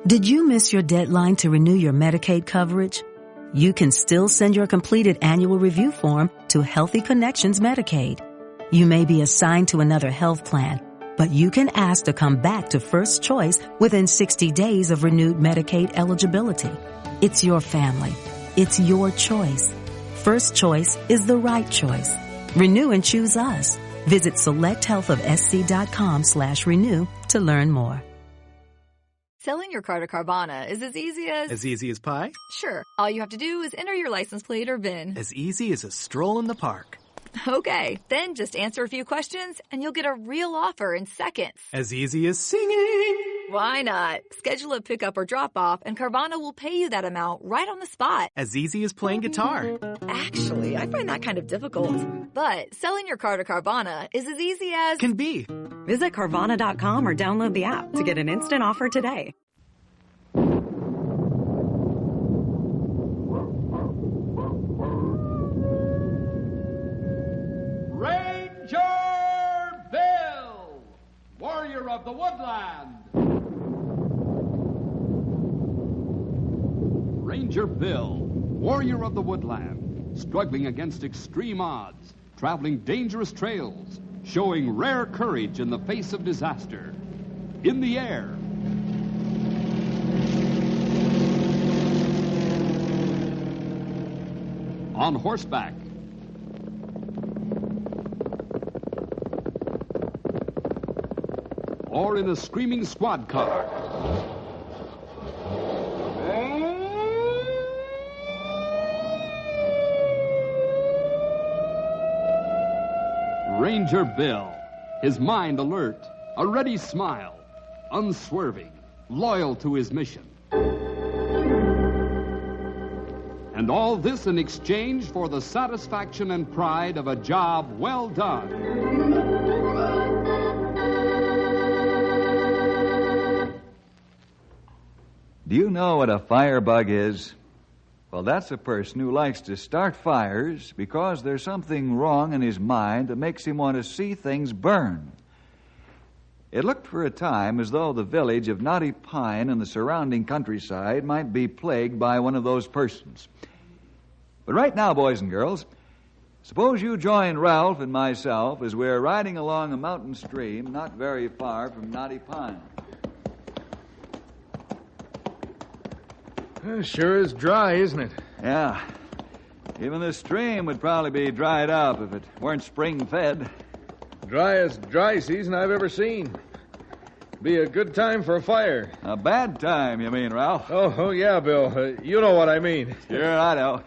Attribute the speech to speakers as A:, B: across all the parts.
A: Did you miss your deadline to renew your Medicaid coverage? You can still send your completed annual review form to Healthy Connections Medicaid. You may be assigned to another health plan, but you can ask to come back to First Choice within 60 days of renewed Medicaid eligibility. It's your family. It's your choice. First Choice is the right choice. Renew and choose us. Visit selecthealthofsc.com/renew to learn more.
B: Selling your car to Carvana is as easy as...
C: As easy as pie?
B: Sure. All you have to do is enter your license plate or VIN.
C: As easy as a stroll in the park.
B: Okay, then just answer a few questions and you'll get a real offer in seconds.
C: As easy as singing.
B: Why not? Schedule a pickup or drop-off and Carvana will pay you that amount right on the spot.
C: As easy as playing guitar.
B: Actually, I find that kind of difficult. But selling your car to Carvana is as easy as...
C: Can be.
D: Visit Carvana.com or download the app to get an instant offer today.
E: Ranger Bill, warrior of the woodland. Ranger Bill, warrior of the woodland, struggling against extreme odds, traveling dangerous trails, showing rare courage in the face of disaster. In the air. On horseback. Or in a screaming squad car. Ranger Bill, his mind alert, a ready smile, unswerving, loyal to his mission. And all this in exchange for the satisfaction and pride of a job well done.
F: Do you know what a firebug is? Well, that's a person who likes to start fires because there's something wrong in his mind that makes him want to see things burn. It looked for a time as though the village of Knotty Pine and the surrounding countryside might be plagued by one of those persons. But right now, boys and girls, suppose you join Ralph and myself as we're riding along a mountain stream not very far from Knotty Pine.
G: Sure is dry, isn't it?
F: Yeah. Even the stream would probably be dried up if it weren't spring-fed.
G: Driest dry season I've ever seen. Be a good time for a fire.
F: A bad time, you mean, Ralph?
G: Oh yeah, Bill. You know what I mean.
F: Sure, I know.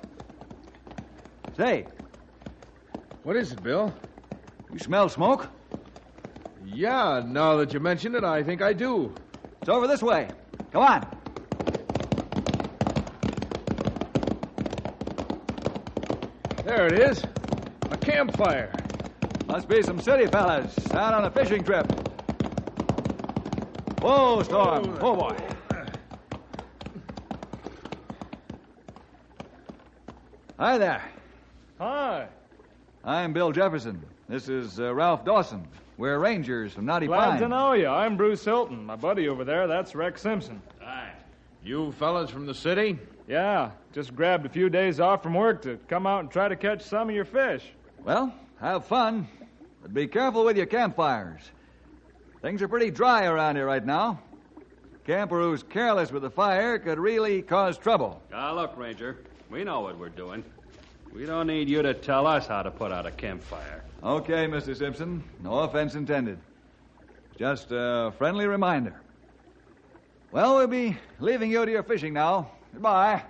F: Say.
G: What is it, Bill?
F: You smell smoke?
G: Yeah, now that you mention it, I think I do.
F: It's over this way. Come on.
G: There it is. A campfire.
F: Must be some city fellas out on a fishing trip. Whoa, Storm. Oh, boy. Hi there.
G: Hi.
F: I'm Bill Jefferson. This is Ralph Dawson. We're rangers from Knotty Pine.
H: Glad to know you. I'm Bruce Hilton. My buddy over there, that's Rex Simpson.
G: Hi. You fellas from the city?
H: Yeah, just grabbed a few days off from work to come out and try to catch some of your fish.
F: Well, have fun. But be careful with your campfires. Things are pretty dry around here right now. Camper who's careless with the fire could really cause trouble.
I: Look, Ranger, we know what we're doing. We don't need you to tell us how to put out a campfire.
F: Okay, Mr. Simpson. No offense intended. Just a friendly reminder. Well, we'll be leaving you to your fishing now. Goodbye.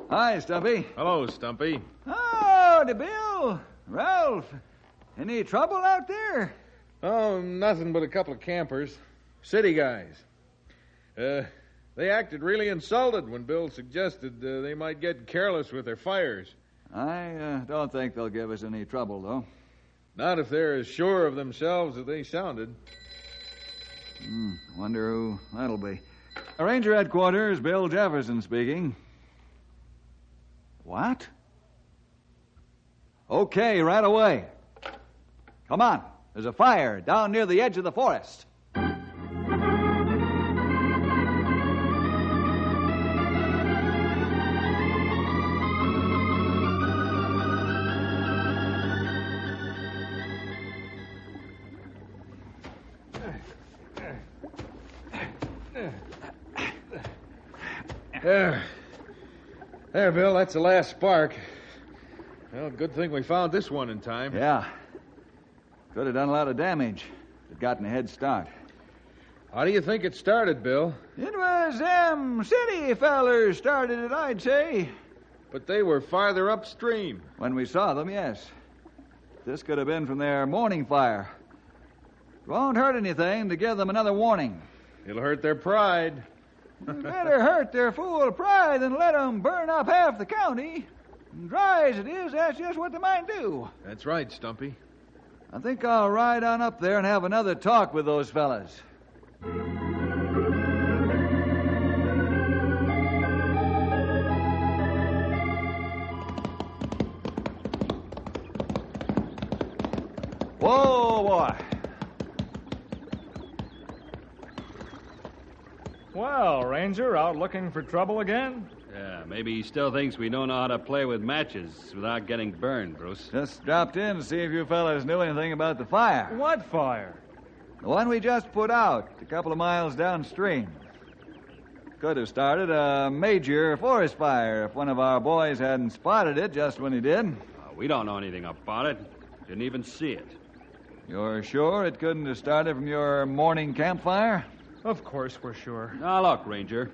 F: Hi, Stumpy.
G: Hello, Stumpy.
F: Oh, Bill. Ralph. Any trouble out there?
G: Oh, nothing but a couple of campers. City guys. They acted really insulted when Bill suggested they might get careless with their fires.
F: I don't think they'll give us any trouble, though.
G: Not if they're as sure of themselves as they sounded.
F: Wonder who that'll be. Ranger Headquarters, Bill Jefferson speaking. What? Okay, right away. Come on. There's a fire down near the edge of the forest.
G: There, Bill, that's the last spark. Well, good thing we found this one in time.
F: Yeah. Could have done a lot of damage. It gotten a head start.
G: How do you think it started, Bill?
F: It was them city fellers started it, I'd say.
G: But they were farther upstream.
F: When we saw them, yes. This could have been from their morning fire. It won't hurt anything to give them another warning.
G: It'll hurt their pride.
F: Better hurt their fool pride than let them burn up half the county. And dry as it is, that's just what they might do.
G: That's right, Stumpy.
F: I think I'll ride on up there and have another talk with those fellas. Whoa, boy.
H: Well, Ranger, out looking for trouble again?
I: Yeah, maybe he still thinks we don't know how to play with matches without getting burned, Bruce.
F: Just dropped in to see if you fellas knew anything about the fire.
H: What fire?
F: The one we just put out a couple of miles downstream. Could have started a major forest fire if one of our boys hadn't spotted it just when he did.
I: We don't know anything about it. Didn't even see it.
F: You're sure it couldn't have started from your morning campfire?
H: Of course we're sure.
I: Now, look, Ranger.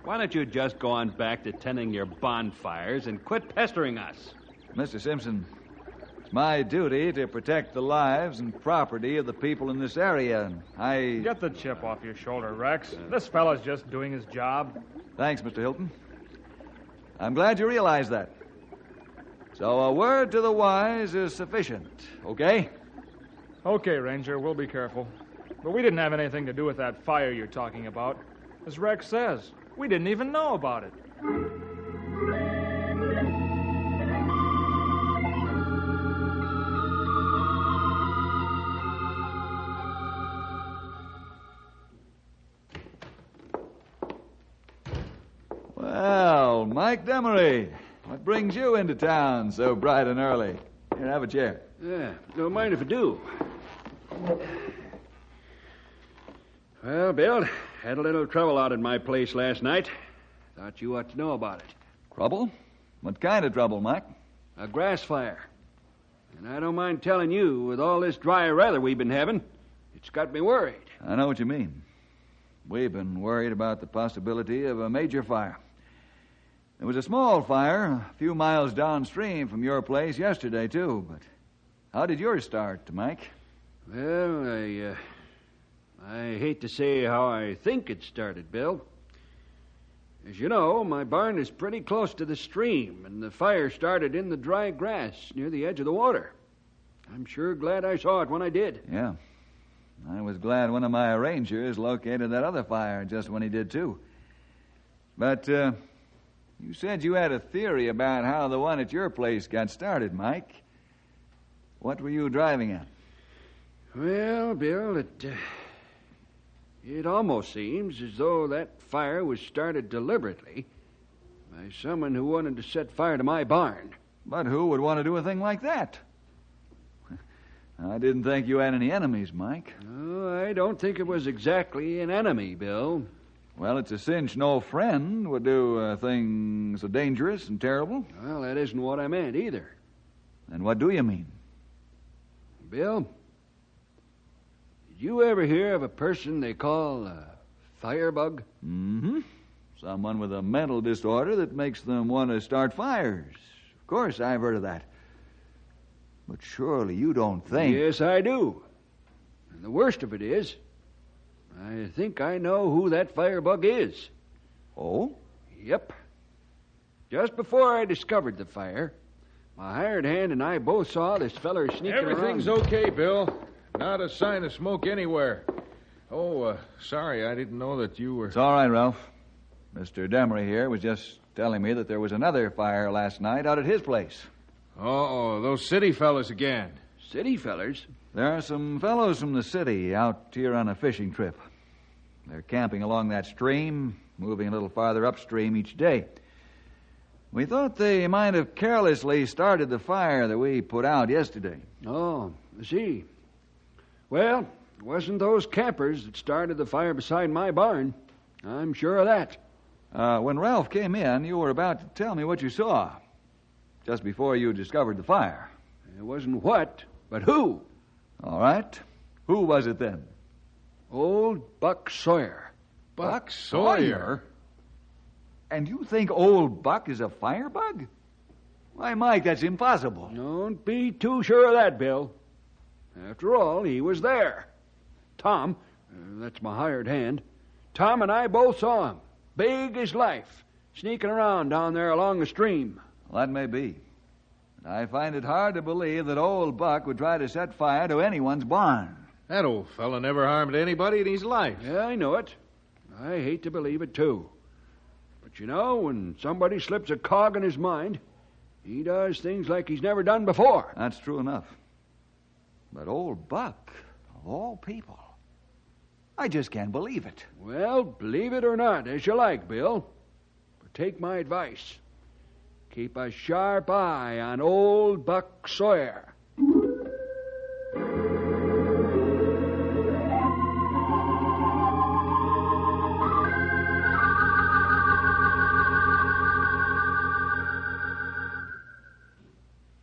I: Why don't you just go on back to tending your bonfires and quit pestering us?
F: Mr. Simpson, it's my duty to protect the lives and property of the people in this area.
H: Get the chip off your shoulder, Rex. This fella's just doing his job.
F: Thanks, Mr. Hilton. I'm glad you realize that. So a word to the wise is sufficient, okay?
H: Okay, Ranger, we'll be careful. But we didn't have anything to do with that fire you're talking about. As Rex says, we didn't even know about it.
F: Well, Mike Demery, what brings you into town so bright and early? Here, have a chair.
I: Yeah, don't mind if I do. Well, Bill, had a little trouble out at my place last night. Thought you ought to know about it.
F: Trouble? What kind of trouble, Mike?
I: A grass fire. And I don't mind telling you, with all this dry weather we've been having, it's got me worried.
F: I know what you mean. We've been worried about the possibility of a major fire. There was a small fire a few miles downstream from your place yesterday, too. But how did yours start, Mike?
I: Well, I hate to say how I think it started, Bill. As you know, my barn is pretty close to the stream, and the fire started in the dry grass near the edge of the water. I'm sure glad I saw it when I did.
F: Yeah. I was glad one of my rangers located that other fire just when he did, too. But, you said you had a theory about how the one at your place got started, Mike. What were you driving at?
I: Well, Bill, it almost seems as though that fire was started deliberately by someone who wanted to set fire to my barn.
F: But who would want to do a thing like that? I didn't think you had any enemies, Mike.
I: No, I don't think it was exactly an enemy, Bill.
F: Well, it's a cinch no friend would do a thing so dangerous and terrible.
I: Well, that isn't what I meant either.
F: Then what do you mean?
I: Bill, did you ever hear of a person they call a Firebug?
F: Mm-hmm. Someone with a mental disorder that makes them want to start fires. Of course, I've heard of that. But surely you don't think...
I: Yes, I do. And the worst of it is, I think I know who that Firebug is.
F: Oh?
I: Yep. Just before I discovered the fire, my hired hand and I both saw this feller sneaking
G: Everything's
I: around.
G: okay, Bill. Not a sign of smoke anywhere. Oh, sorry, I didn't know that you were...
F: It's all right, Ralph. Mr. Demery here was just telling me that there was another fire last night out at his place.
G: Oh, those city fellas again.
I: City fellers?
F: There are some fellows from the city out here on a fishing trip. They're camping along that stream, moving a little farther upstream each day. We thought they might have carelessly started the fire that we put out yesterday.
I: Oh, I see. Well, it wasn't those campers that started the fire beside my barn. I'm sure of that.
F: When Ralph came in, you were about to tell me what you saw, just before you discovered the fire.
I: It wasn't what, but who.
F: All right. Who was it then?
I: Old Buck Sawyer.
G: Buck Sawyer?
F: And you think old Buck is a firebug? Why, Mike, that's impossible.
I: Don't be too sure of that, Bill. After all, he was there. Tom, that's my hired hand, Tom and I both saw him, big as life, sneaking around down there along the stream.
F: Well, that may be. But I find it hard to believe that old Buck would try to set fire to anyone's barn.
G: That old fella never harmed anybody in his life.
I: Yeah, I know it. I hate to believe it, too. But you know, when somebody slips a cog in his mind, he does things like he's never done before.
F: That's true enough. But old Buck, of all people, I just can't believe it.
I: Well, believe it or not, as you like, Bill. But take my advice. Keep a sharp eye on old Buck Sawyer.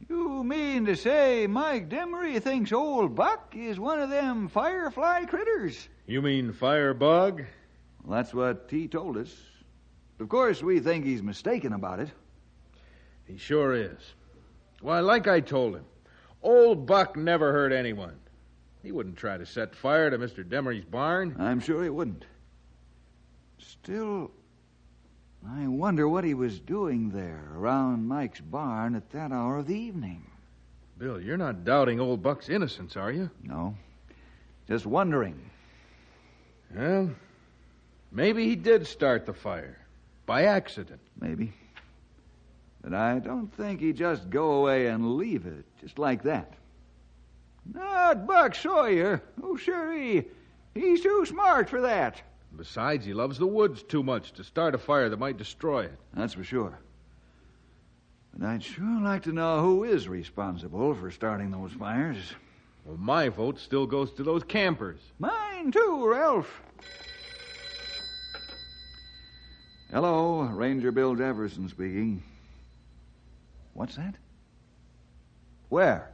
F: You mean to say Mike Demery thinks old Buck is one of them firefly critters?
G: You mean Firebug?
F: Well, that's what he told us. Of course, we think he's mistaken about it.
G: He sure is. Why, like I told him, old Buck never hurt anyone. He wouldn't try to set fire to Mr. Demery's barn.
F: I'm sure he wouldn't. Still, I wonder what he was doing there around Mike's barn at that hour of the evening.
G: Bill, you're not doubting old Buck's innocence, are you?
F: No. Just wondering.
G: Well, maybe he did start the fire. By accident.
F: Maybe. But I don't think he'd just go away and leave it just like that. Not Buck Sawyer. Oh, sure, he's too smart for that.
G: Besides, he loves the woods too much to start a fire that might destroy it.
F: That's for sure. But I'd sure like to know who is responsible for starting those fires.
G: Well, my vote still goes to those campers.
F: Mine too, Ralph. Hello, Ranger Bill Jefferson speaking. What's that? Where?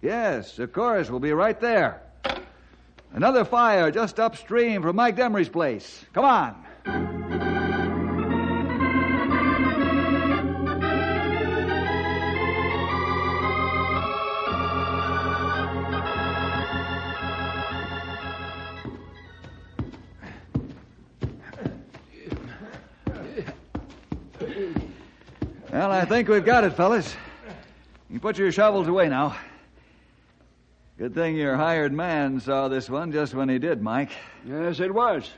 F: Yes, of course, we'll be right there. Another fire just upstream from Mike Demery's place. Come on. Well, I think we've got it, fellas. You can put your shovels away now. Good thing your hired man saw this one just when he did, Mike.
I: Yes, it was.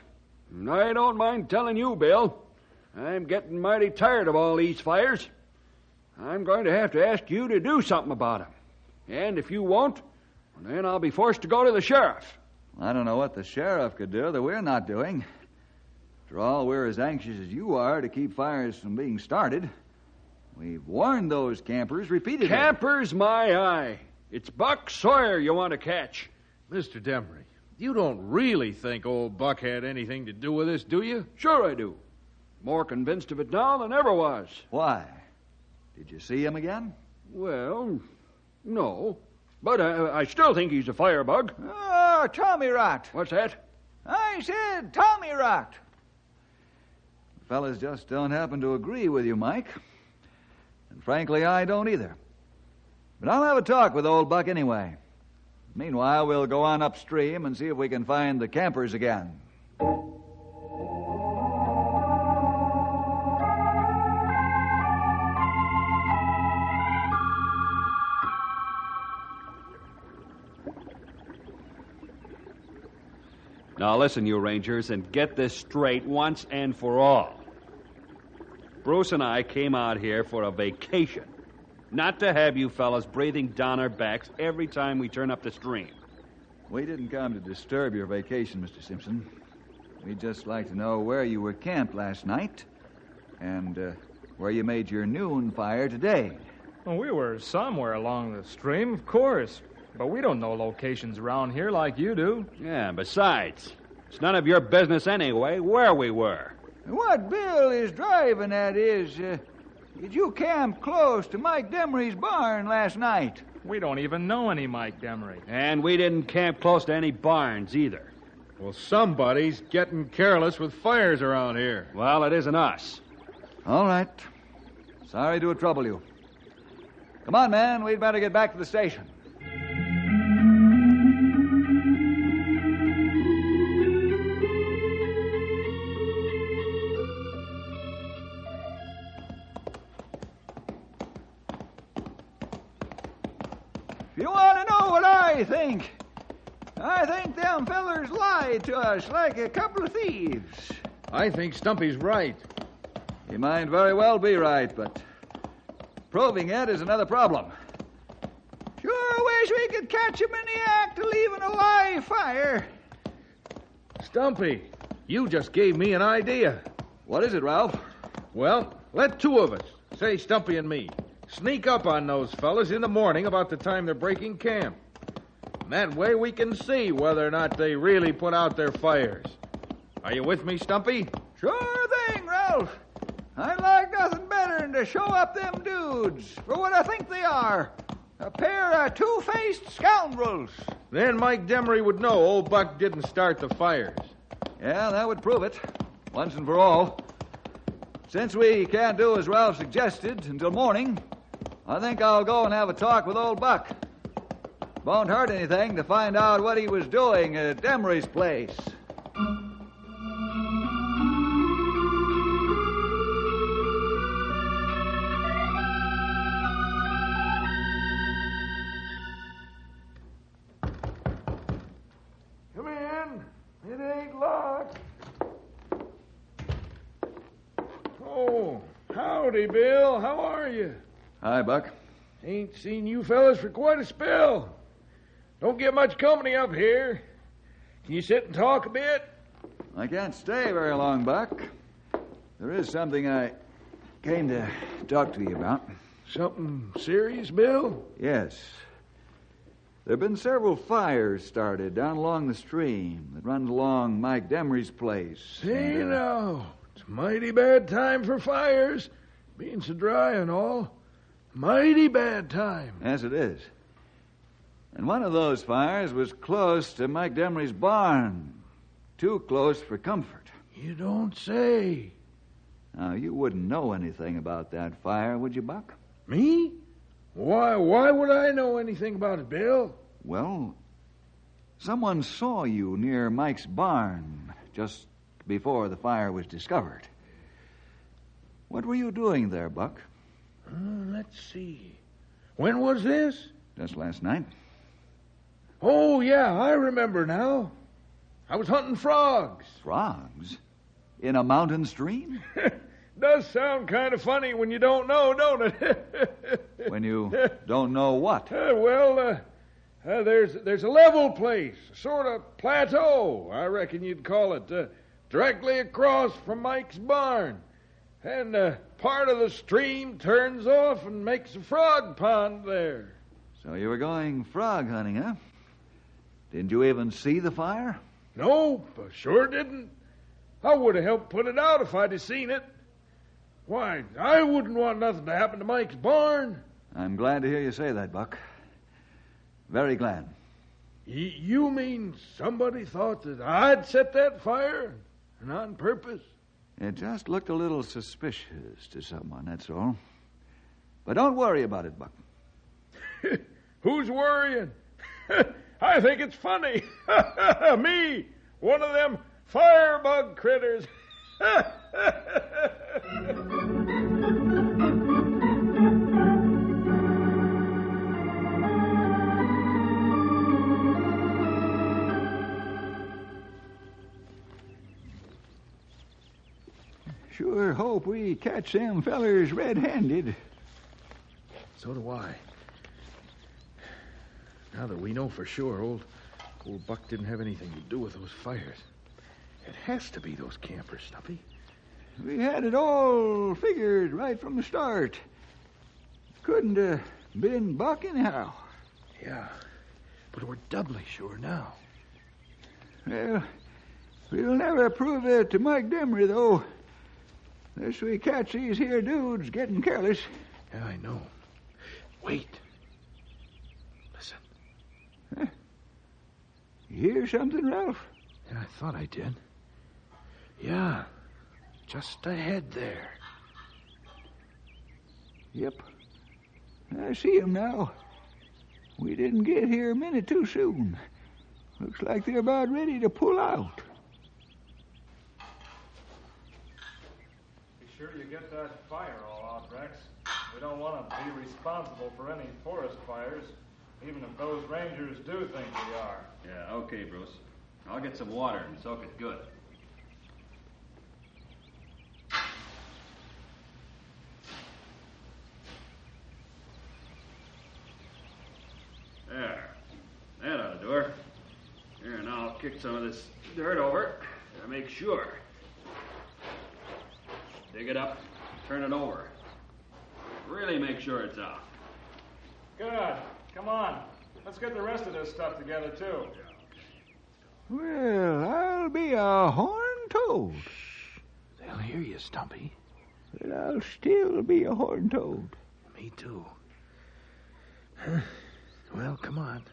I: And I don't mind telling you, Bill. I'm getting mighty tired of all these fires. I'm going to have to ask you to do something about them. And if you won't, then I'll be forced to go to the sheriff.
F: I don't know what the sheriff could do that we're not doing. After all, we're as anxious as you are to keep fires from being started. We've warned those campers repeatedly.
I: Campers, my eye. It's Buck Sawyer you want to catch.
G: Mr. Demery, you don't really think old Buck had anything to do with this, do you?
I: Sure I do. More convinced of it now than ever was.
F: Why? Did you see him again?
I: Well, no. But I still think he's a firebug.
F: Oh, Tommy Rot.
I: What's that?
F: I said Tommy Rot. The fellas just don't happen to agree with you, Mike. And frankly, I don't either. But I'll have a talk with old Buck anyway. Meanwhile, we'll go on upstream and see if we can find the campers again.
I: Now listen, you Rangers, and get this straight once and for all. Bruce and I came out here for a vacation, not to have you fellas breathing down our backs every time we turn up the stream.
F: We didn't come to disturb your vacation, Mr. Simpson. We'd just like to know where you were camped last night and where you made your noon fire today.
H: Well, we were somewhere along the stream, of course. But we don't know locations around here like you do.
I: Yeah, besides, it's none of your business anyway where we were.
F: What Bill is driving at is, did you camp close to Mike Demery's barn last night?
H: We don't even know any Mike Demery.
I: And we didn't camp close to any barns either.
G: Well, somebody's getting careless with fires around here.
I: Well, it isn't us.
F: All right. Sorry to trouble you. Come on, man. We'd better get back to the station. If you want to know what I think them fellers lied to us like a couple of thieves.
G: I think Stumpy's right.
F: He might very well be right, but proving it is another problem. Sure wish we could catch him in the act of leaving a live fire.
G: Stumpy, you just gave me an idea.
F: What is it, Ralph?
G: Well, let two of us, say Stumpy and me, sneak up on those fellas in the morning about the time they're breaking camp. And that way we can see whether or not they really put out their fires. Are you with me, Stumpy?
F: Sure thing, Ralph. I'd like nothing better than to show up them dudes for what I think they are. A pair of two-faced scoundrels.
G: Then Mike Demery would know old Buck didn't start the fires.
F: Yeah, that would prove it, once and for all. Since we can't do as Ralph suggested until morning, I think I'll go and have a talk with old Buck. Won't hurt anything to find out what he was doing at Demery's place.
G: Come in. It ain't locked. Oh, howdy, Bill. How are you?
F: Hi, Buck.
G: Ain't seen you fellas for quite a spell. Don't get much company up here. Can you sit and talk a bit?
F: I can't stay very long, Buck. There is something I came to talk to you about.
G: Something serious, Bill?
F: Yes. There have been several fires started down along the stream that runs along Mike Demery's place.
G: Say now, it's a mighty bad time for fires, being so dry and all. Mighty bad time.
F: Yes, it is. And one of those fires was close to Mike Demery's barn. Too close for comfort.
G: You don't say.
F: Now, you wouldn't know anything about that fire, would you, Buck?
G: Me? Why would I know anything about it, Bill?
F: Well, someone saw you near Mike's barn just before the fire was discovered. What were you doing there, Buck?
G: Let's see. When was this?
F: Just last night.
G: Oh, yeah, I remember now. I was hunting frogs.
F: Frogs? In a mountain stream?
G: Does sound kind of funny when you don't know, don't it?
F: When you don't know what?
G: There's a level place, sort of plateau, I reckon you'd call it, directly across from Mike's barn. And part of the stream turns off and makes a frog pond there.
F: So you were going frog hunting, huh? Didn't you even see the fire?
G: Nope, I sure didn't. I would have helped put it out if I'd have seen it. Why, I wouldn't want nothing to happen to Mike's barn.
F: I'm glad to hear you say that, Buck. Very glad.
G: You mean somebody thought that I'd set that fire? And on purpose?
F: It just looked a little suspicious to someone, that's all. But don't worry about it, Buck.
G: Who's worrying? I think it's funny. Me, one of them firebug critters.
F: hope we catch them fellers red-handed.
G: So do I. Now that we know for sure old Buck didn't have anything to do with those fires, it has to be those campers, Stumpy.
F: We had it all figured right from the start. Couldn't have been Buck anyhow.
G: Yeah, but we're doubly sure now.
F: Well, we'll never prove it to Mike Demery, though. Unless we catch these here dudes getting careless.
G: Yeah, I know. Wait. Listen.
F: Huh? You hear something, Ralph?
G: Yeah, I thought I did. Yeah, just ahead there.
F: Yep. I see 'em now. We didn't get here a minute too soon. Looks like they're about ready to pull out.
H: Be sure you get that fire all out, Rex. We don't want to be responsible for any forest fires, even if those rangers do think we are.
I: Yeah, okay, Bruce. I'll get some water and soak it good. There. That ought to do her. Here, now I'll kick some of this dirt over to make sure. Dig it up, turn it over. Really make sure it's out.
H: Good. Come on. Let's get the rest of this stuff together, too.
F: Well, I'll be a horned toad.
G: They'll hear you, Stumpy.
F: But I'll still be a horned toad.
G: Me too. Huh. Well, come on.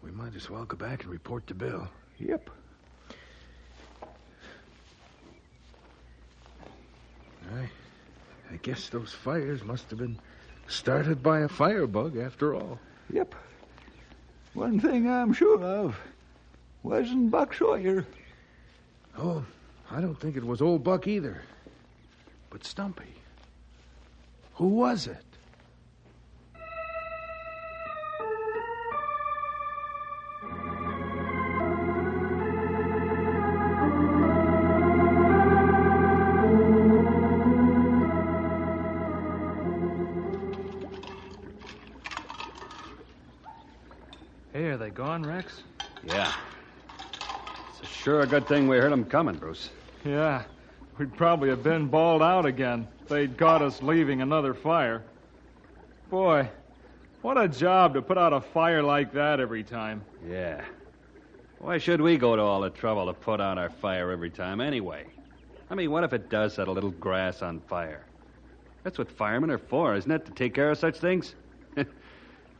G: We might as well go back and report to Bill.
F: Yep.
G: I guess those fires must have been started by a firebug after all.
F: Yep. One thing I'm sure of. Wasn't Buck Sawyer.
G: Oh, I don't think it was old Buck either. But Stumpy, who was it?
H: Hey, are they gone, Rex?
I: Yeah. It's sure a good thing we heard them coming, Bruce.
H: Yeah. We'd probably have been bawled out again if they'd caught us leaving another fire. Boy, what a job to put out a fire like that every time.
I: Yeah. Why should we go to all the trouble to put out our fire every time anyway? I mean, what if it does set a little grass on fire? That's what firemen are for, isn't it? To take care of such things?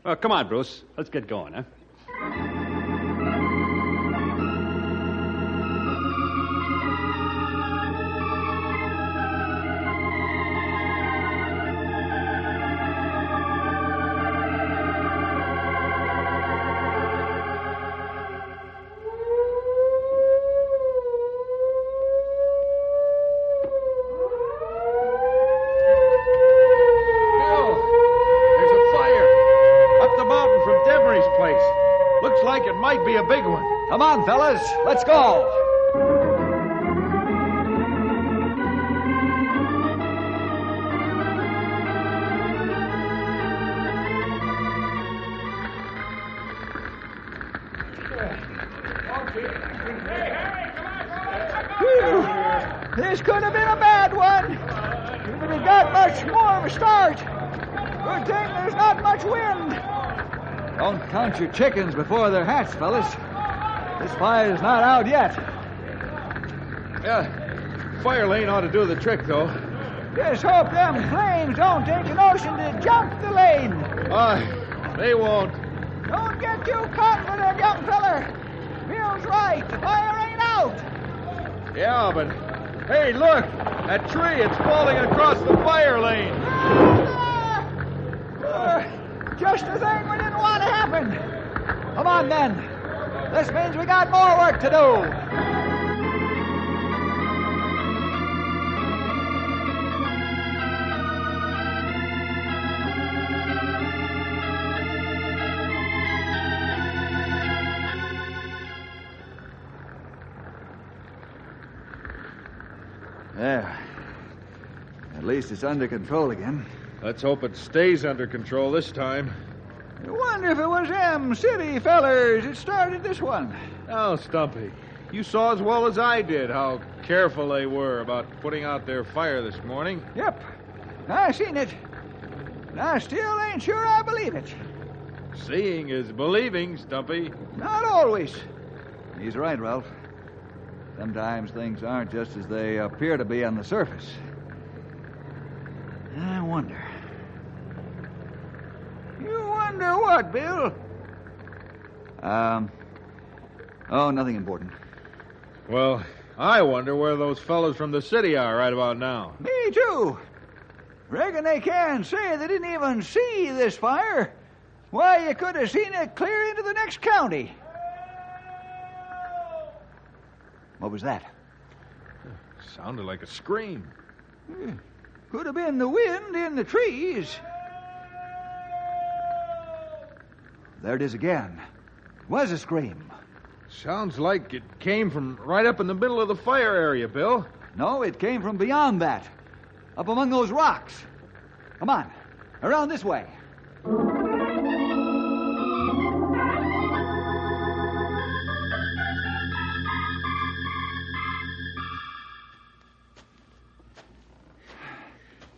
I: Well, come on, Bruce. Let's get going, huh?
G: Might be a big one.
F: Come on, fellas. Let's go. This could have been a bad one. If it had got much more of a start. Good thing there's not much wind. Don't count your chickens before they're hatched, fellas. This fire's not out yet.
G: Yeah, fire lane ought to do the trick, though.
F: Just hope them flames don't take a notion to jump the lane.
G: They won't.
F: Don't get too confident, young feller. Bill's right. The fire ain't out.
G: Yeah, but hey, look. That tree, it's falling across the fire lane.
F: Just the thing we didn't want to happen. Come on, then. This means we got more work to do. There. At least it's under control again.
G: Let's hope it stays under control this time.
F: I wonder if it was them city fellers that started this one.
G: Now, Stumpy, you saw as well as I did how careful they were about putting out their fire this morning.
F: Yep. I seen it. And I still ain't sure I believe it.
G: Seeing is believing, Stumpy.
F: Not always. He's right, Ralph. Sometimes things aren't just as they appear to be on the surface. I wonder. You wonder what, Bill? Oh, nothing important.
G: Well, I wonder where those fellows from the city are right about now.
F: Me too. Reckon they can't say they didn't even see this fire. Why, you could have seen it clear into the next county. What was that?
G: Sounded like a scream.
F: Could have been the wind in the trees. There it is again. It was a scream.
G: Sounds like it came from right up in the middle of the fire area, Bill.
F: No, it came from beyond that. Up among those rocks. Come on. Around this way.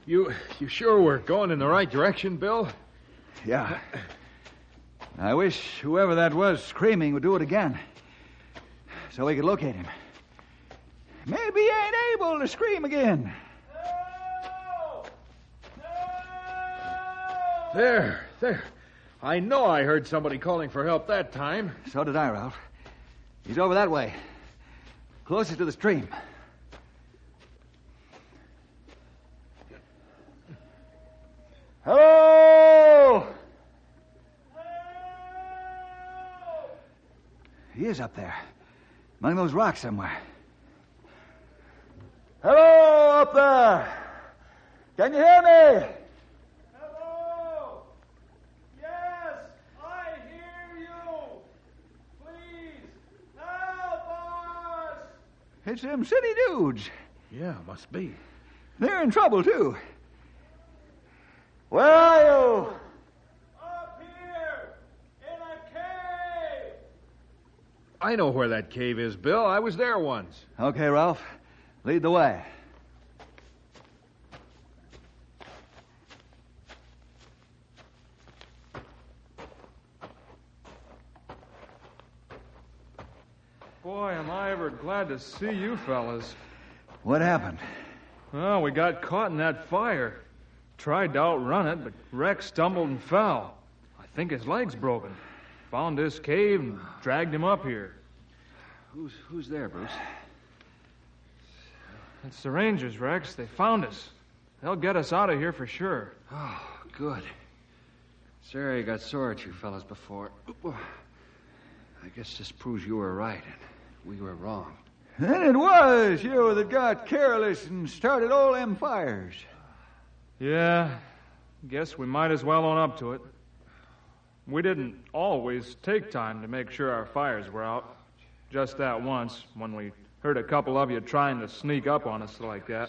G: You sure we're going in the right direction, Bill?
F: Yeah. I wish whoever that was screaming would do it again, so we could locate him. Maybe he ain't able to scream again.
G: No! No! There. I know I heard somebody calling for help that time.
F: So did I, Ralph. He's over that way, closest to the stream. Hello! He is up there, among those rocks somewhere. Hello, up there! Can you hear me?
H: Hello! Yes, I hear you! Please, help us!
F: It's them city dudes.
G: Yeah, must be.
F: They're in trouble, too. Where are you?
H: Up here, in a cave!
G: I know where that cave is, Bill. I was there once.
F: Okay, Ralph. Lead the way.
H: Boy, am I ever glad to see you fellas.
F: What happened?
H: Well, we got caught in that fire. Tried to outrun it, but Rex stumbled and fell. I think his leg's broken. Found this cave and dragged him up here.
I: Who's there, Bruce?
H: It's the Rangers, Rex. They found us. They'll get us out of here for sure.
I: Oh, good. Sorry I got sore at you fellas before. I guess this proves you were right and we were wrong.
F: Then it was you that got careless and started all them fires.
H: Yeah, guess we might as well own up to it. We didn't always take time to make sure our fires were out. Just that once, when we heard a couple of you trying to sneak up on us like that.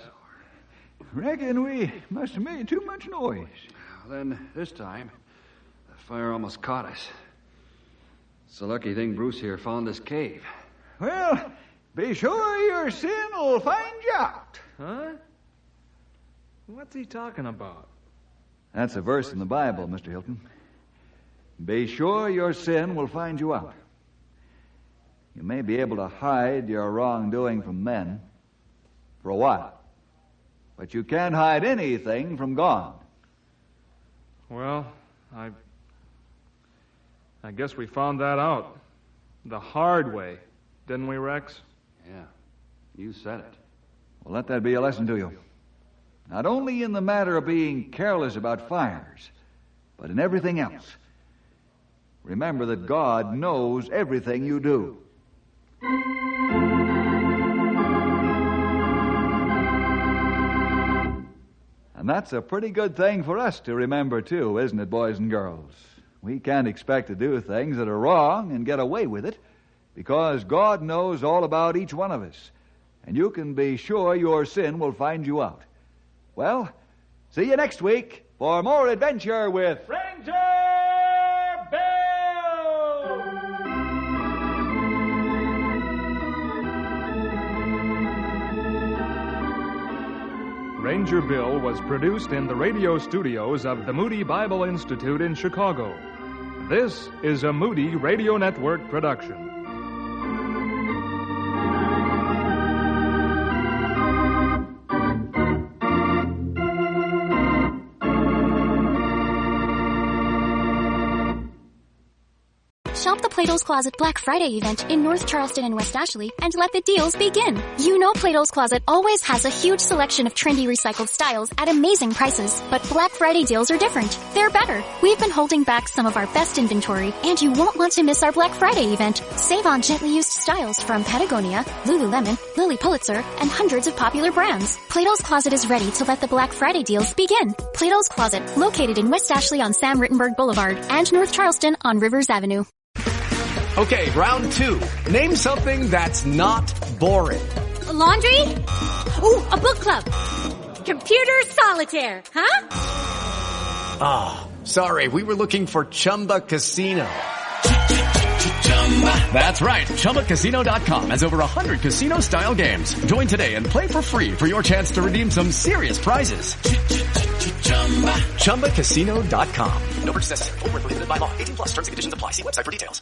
F: Reckon we must have made too much noise.
I: Well, then, this time, the fire almost caught us. It's a lucky thing Bruce here found this cave.
F: Well, be sure your sin will find you out.
H: Huh? What's he talking about?
F: That's a verse in the Bible, Mr. Hilton. Be sure your sin will find you out. You may be able to hide your wrongdoing from men for a while, but you can't hide anything from God.
H: Well, I guess we found that out the hard way, didn't we, Rex?
I: Yeah, you said it.
F: Well, let that be a lesson to you. Not only in the matter of being careless about fires, but in everything else. Remember that God knows everything you do. And that's a pretty good thing for us to remember, too, isn't it, boys and girls? We can't expect to do things that are wrong and get away with it, because God knows all about each one of us. And you can be sure your sin will find you out. Well, see you next week for more adventure with
H: Ranger Bill! Ranger Bill was produced in the radio studios of the Moody Bible Institute in Chicago. This is a Moody Radio Network production.
J: Shop the Plato's Closet Black Friday event in North Charleston and West Ashley and let the deals begin. You know Plato's Closet always has a huge selection of trendy recycled styles at amazing prices, but Black Friday deals are different. They're better. We've been holding back some of our best inventory, and you won't want to miss our Black Friday event. Save on gently used styles from Patagonia, Lululemon, Lilly Pulitzer, and hundreds of popular brands. Plato's Closet is ready to let the Black Friday deals begin. Plato's Closet, located in West Ashley on Sam Rittenberg Boulevard and North Charleston on Rivers Avenue.
K: Okay, round two. Name something that's not boring.
L: A laundry? Ooh, a book club. Computer solitaire, huh?
K: Ah, oh, sorry, we were looking for Chumba Casino. That's right, ChumbaCasino.com has over 100 casino-style games. Join today and play for free for your chance to redeem some serious prizes. ChumbaCasino.com. No purchase necessary. Void where prohibited by law. 18+ terms and conditions apply. See website for details.